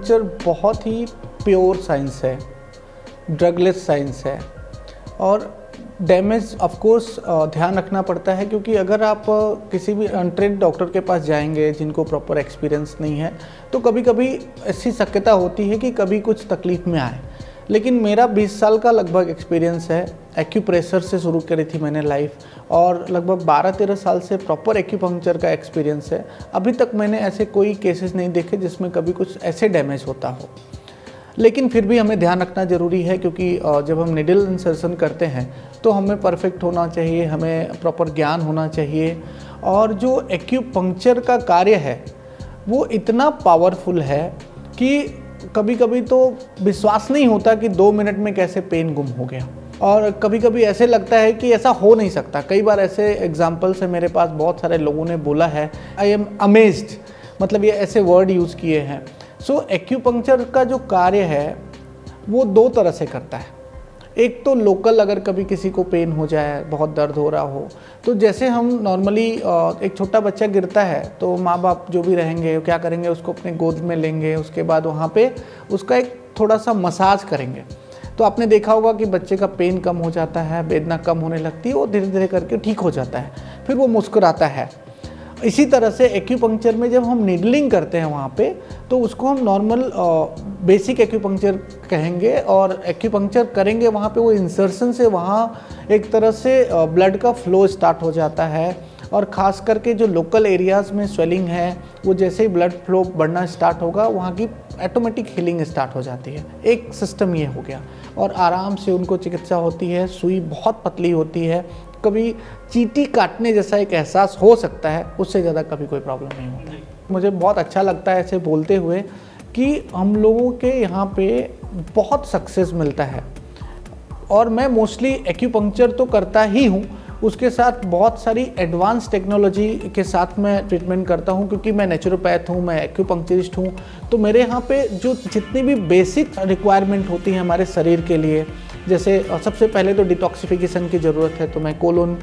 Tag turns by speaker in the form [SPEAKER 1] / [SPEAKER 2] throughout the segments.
[SPEAKER 1] Acupuncture बहुत ही pure science है, ड्रगलेस science है और डैमेज ऑफ कोर्स ध्यान रखना पड़ता है, क्योंकि अगर आप किसी भी अनट्रेन्ड डॉक्टर के पास जाएंगे जिनको प्रॉपर एक्सपीरियंस नहीं है तो कभी कभी ऐसी शक्यता होती है कि कभी कुछ तकलीफ में आए। लेकिन मेरा 20 साल का लगभग एक्सपीरियंस है। एक्यूप्रेशर से शुरू करी थी मैंने लाइफ और लगभग 12-13 साल से प्रॉपर एक्यूपंक्चर का एक्सपीरियंस है। अभी तक मैंने ऐसे कोई केसेस नहीं देखे जिसमें कभी कुछ ऐसे डैमेज होता हो। लेकिन फिर भी हमें ध्यान रखना ज़रूरी है, क्योंकि जब हम निडल इंसर्शन करते हैं तो हमें परफेक्ट होना चाहिए, हमें प्रॉपर ज्ञान होना चाहिए। और जो एक्यूपंक्चर का कार्य है वो इतना पावरफुल है कि कभी कभी तो विश्वास नहीं होता कि 2 मिनट में कैसे पेन गुम हो गया, और कभी कभी ऐसे लगता है कि ऐसा हो नहीं सकता। कई बार ऐसे एग्जाम्पल्स है मेरे पास, बहुत सारे लोगों ने बोला है आई एम अमेज्ड, मतलब ये ऐसे वर्ड यूज़ किए हैं। सो एक्यूपंक्चर का जो कार्य है वो 2 तरह से करता है। एक तो लोकल, अगर कभी किसी को पेन हो जाए, बहुत दर्द हो रहा हो, तो जैसे हम नॉर्मली एक छोटा बच्चा गिरता है तो माँ बाप जो भी रहेंगे क्या करेंगे, उसको अपने गोद में लेंगे, उसके बाद वहाँ पे उसका एक थोड़ा सा मसाज करेंगे। तो आपने देखा होगा कि बच्चे का पेन कम हो जाता है, वेदना कम होने लगती है, वो धीरे धीरे करके ठीक हो जाता है, फिर वो मुस्कुराता है। इसी तरह से एक्यूपंक्चर में जब हम नीडलिंग करते हैं वहाँ पे, तो उसको हम नॉर्मल बेसिक एक्यूपंक्चर कहेंगे और एक्यूपंक्चर करेंगे वहाँ पे। वो इंसर्शन से वहाँ एक तरह से ब्लड का फ्लो स्टार्ट हो जाता है, और ख़ास करके जो लोकल एरियाज़ में स्वेलिंग है वो जैसे ही ब्लड फ्लो बढ़ना स्टार्ट होगा वहाँ की ऑटोमेटिक हीलिंग स्टार्ट हो जाती है। एक सिस्टम ये हो गया, और आराम से उनको चिकित्सा होती है। सुई बहुत पतली होती है, कभी चींटी काटने जैसा एक एहसास हो सकता है, उससे ज़्यादा कभी कोई प्रॉब्लम नहीं होता है। मुझे बहुत अच्छा लगता है ऐसे बोलते हुए कि हम लोगों के यहाँ पे बहुत सक्सेस मिलता है, और मैं मोस्टली एक्यूपंक्चर तो करता ही हूँ, उसके साथ बहुत सारी एडवांस टेक्नोलॉजी के साथ मैं ट्रीटमेंट करता हूँ, क्योंकि मैं नेचुरोपैथ हूँ, मैं एक्यूपंक्चरिस्ट हूँ। तो मेरे यहाँ पे जो जितनी भी बेसिक रिक्वायरमेंट होती है हमारे शरीर के लिए, जैसे सबसे पहले तो डिटॉक्सिफिकेशन की ज़रूरत है, तो मैं कोलोन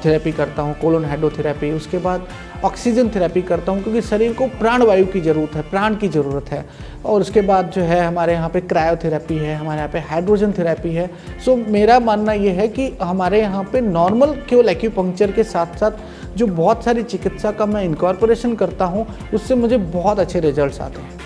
[SPEAKER 1] थेरेपी करता हूँ, कोलोन हाइड्रोथेरेपी। उसके बाद ऑक्सीजन थेरेपी करता हूँ, क्योंकि शरीर को प्राणवायु की ज़रूरत है, प्राण की ज़रूरत है। और उसके बाद जो है हमारे यहाँ पे क्रायोथेरेपी है, हमारे यहाँ पे हाइड्रोजन थेरेपी है। सो मेरा मानना ये है कि हमारे यहाँ पे नॉर्मल केवल एक्यूपंक्चर के साथ साथ जो बहुत सारी चिकित्सा का मैं इनकॉर्पोरेशन करता हूँ, उससे मुझे बहुत अच्छे रिजल्ट्स आते हैं।